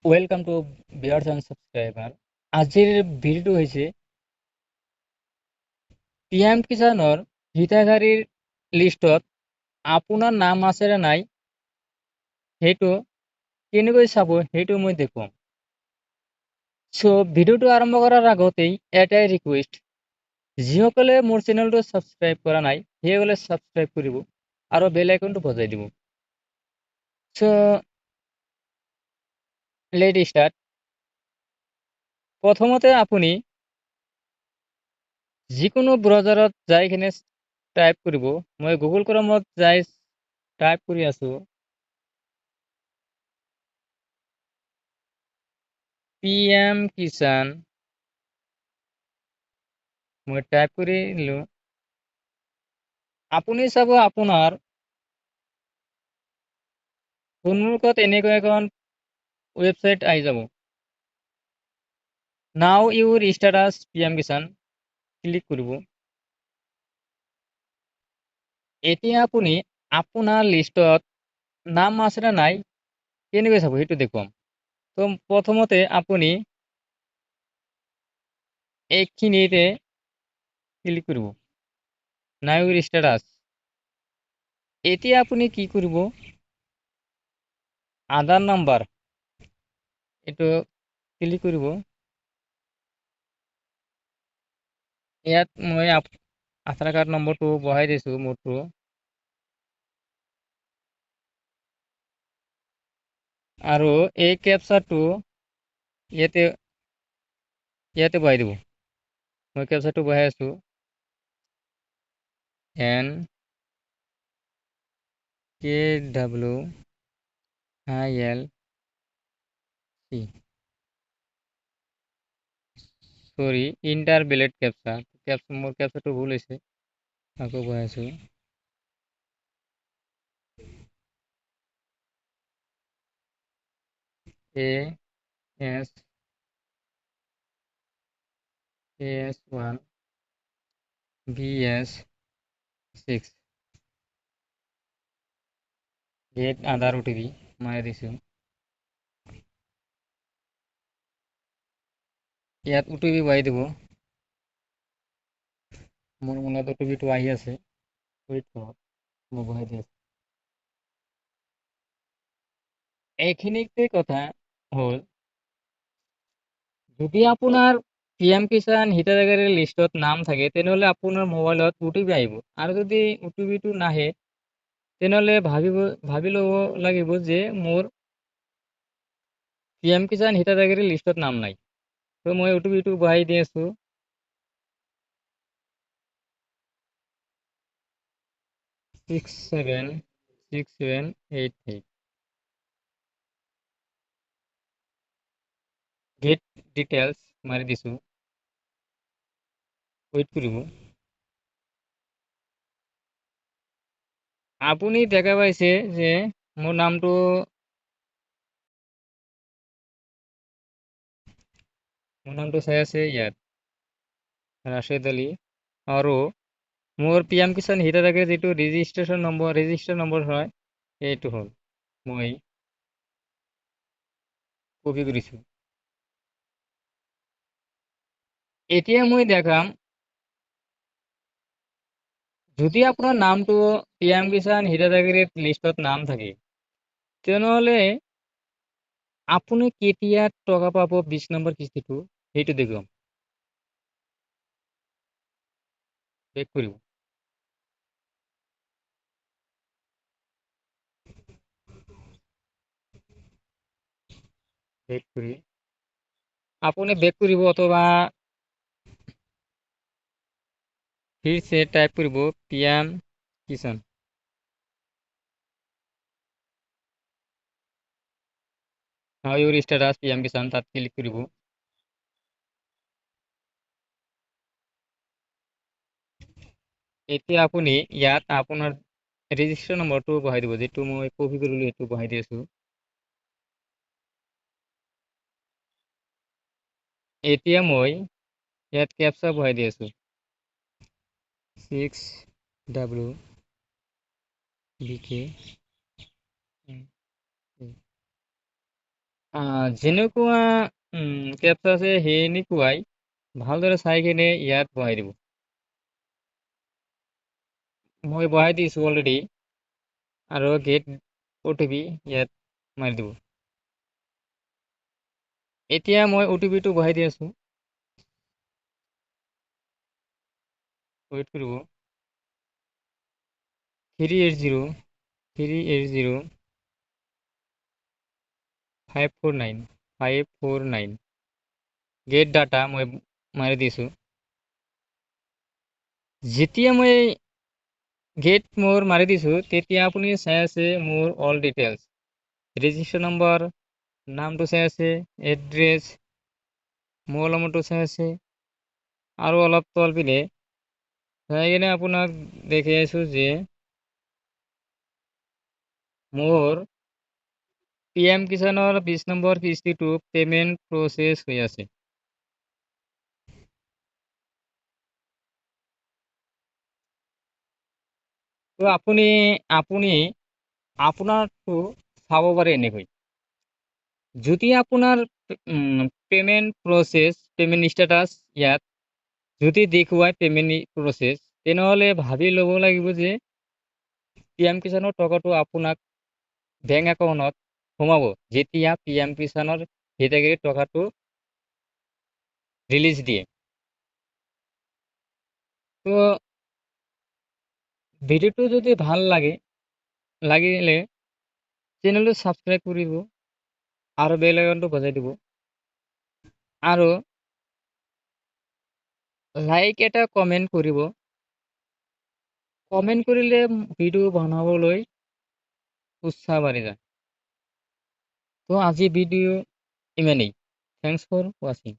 Welcome to viewers and subscriber. আজিৰ ভিডিওটো হৈছে পিএম কিষাণৰ হিতাধাৰীৰ লিষ্টত আপোনাৰ নাম আছে নে নাই সেইটো কেনেকৈ চাব সেইটো মই দেখুৱাম। সো ভিডিওটো আৰম্ভ কৰাৰ আগতেই এটাই ৰিকুৱেষ্ট, যিসকলে মোৰ চেনেলটো ছাবস্ক্ৰাইব কৰা নাই সেইসকলে ছাবস্ক্ৰাইব কৰিব আৰু বেল আইকনটো বজাই দিব। So late start. প্ৰথমতে আপুনি যিকোনো ব্ৰাউজাৰত যাই কিনে টাইপ কৰিব। মই গুগল ক্ৰমত যাই টাইপ কৰি আছোঁ পিএম কিষাণ। মই টাইপ কৰি দিলোঁ। আপুনি চাব আপোনাৰ সন্মুখত এনেকুৱা এখন ৱেবছাইট আহি যাব। নাও ইউৰ ষ্টেটাছ পিএম কিষাণ ক্লিক কৰিব। এতিয়া আপুনি আপোনাৰ লিষ্টত নাম আছে নে নাই কেনেকৈ চাব সেইটো দেখুৱাম। তো প্ৰথমতে আপুনি এইখিনিতে ক্লিক কৰিব, নাও ইউৰ ষ্টেটাছ। এতিয়া আপুনি কি কৰিব, আধাৰ নাম্বাৰ এইটো ক্লিক কৰিব। ইয়াত মই আধাৰ কাৰ্ড নম্বৰটো বহাই দিছোঁ মোৰটো। আৰু এই কেপচাৰটো ইয়াতে বহাই দিব। মই কেপচাৰটো বহাই আছোঁ, NKWILC। সৰি ইন্টাৰ বেলেট মোৰ কেপচাৰটো ভুল হৈছে, আকৌ বহাই আছোঁ। AS1 BS6 গেট আধাৰ OTP মাৰি দিছোঁ। ইয়াত OTP বহাই দিব। মোৰ মনত OTPটো আহি আছে, ৱেইট কৰক, মই বহাই দি আছোঁ। এইখিনিতে কথা হ'ল, যদি আপোনাৰ পিএম কিষাণ হিতাধিকাৰীৰ লিষ্টত নাম থাকে তেনেহ'লে আপোনাৰ মোবাইলত OTP আহিব, আৰু যদি OTPটো নাহে তেনেহ'লে ভাবি ল'ব লাগিব যে মোৰ পিএম কিষাণ হিতাধিকাৰীৰ লিষ্টত নাম নাই। তো মই OTPটো বহাই দি আছোঁ। ছিক্স ছেভেন 8 গেট ডিটেইলছ মাৰি দিছোঁ, ৱেইট কৰিব। আপুনি দেখা পাইছে যে মোৰ নামটো চাই আছে ইয়াত, ৰাশেদ আলী। আৰু মোৰ পিএম কিষাণ হিতাধিকাৰীৰ যিটো ৰেজিষ্ট্ৰেশ্যন নম্বৰ হয় এইটো হ'ল, মই কপি কৰিছোঁ। এতিয়া মই দেখাম, যদি আপোনাৰ নামটো পিএম কিষাণ হিতাধিকাৰীৰ লিষ্টত নাম থাকে তেনেহ'লে আপুনি কেতিয়া টকা পাব 20 নম্বৰ কিস্তিটো সেইটো দেখুৱাম। বেক কৰিব। বেক কৰি আপুনি বেক কৰিব অথবা फिर से टाइप करब পিএম কিষাণ। নাও ইউৰ ষ্টেটাছ পিএম কিষাণ তাত ক্লিক কৰিব। এতিয়া আপুনি ইয়াত আপোনাৰ ৰেজিষ্ট্ৰেশ্যন নম্বৰটো বহাই দিব, যিটো মই কপি কৰিলোঁ সেইটো বহাই দি আছোঁ। এতিয়া মই ইয়াত কেপচা বহাই দি আছোঁ, 6WBK। যেনেকুৱা কেপচা আছে সেনেকুৱাই ভালদৰে চাই কিনে ইয়াত বহাই দিব। মই বহাই দিছোঁ অলৰেডি আৰু গেট OTP ইয়াত মাৰি দিব। এতিয়া মই OTPটো বহাই দি আছোঁ। ৱেইট কৰিব। 380 549 গেট ডাটা মই মাৰি দিছোঁ। যেতিয়া মই গেট মোৰ মাৰি দিছোঁ তেতিয়া আপুনি চাই আছে মোৰ অল ডিটেইলছ, ৰেজিষ্ট্ৰেশ্যন নম্বৰ, নামটো চাই আছে, এড্ৰেছ, মোবাইল নম্বৰটো চাই আছে আৰু অলপ তল পিনে চাই কিনে আপোনাক দেখি আছোঁ যে মোৰ PM কিষাণৰ 20 নম্বৰ কিস্তিটো পে'মেণ্ট প্ৰচেছ হৈ আছে। তো আপুনি আপুনি আপোনাৰটো চাব পাৰে এনেকৈ। যদি আপোনাৰ পে'মেণ্ট প্ৰচেছ, পে'মেণ্ট ষ্টেটাছ ইয়াত যদি দেখুৱায় পে'মেণ্ট প্ৰচেছ, তেনেহ'লে ভাবি ল'ব লাগিব যে PM কিষাণৰ টকাটো আপোনাক বেংক একাউণ্টত সোমাব যেতিয়া PM কিষাণৰ হিতাধিকাৰীৰ টকাটো ৰিলিজ দিয়ে। তো ভিডিওটো যদি ভাল লাগিলে চেনেলটো ছাবস্ক্ৰাইব কৰিব আৰু বেল আইকনটো বজাই দিব আৰু লাইক এটা কমেণ্ট কৰিব। কমেণ্ট কৰিলে ভিডিও বনাবলৈ উৎসাহ বাঢ়ি যায়। তো আজি ভিডিও ইমানেই। Thanks for watching.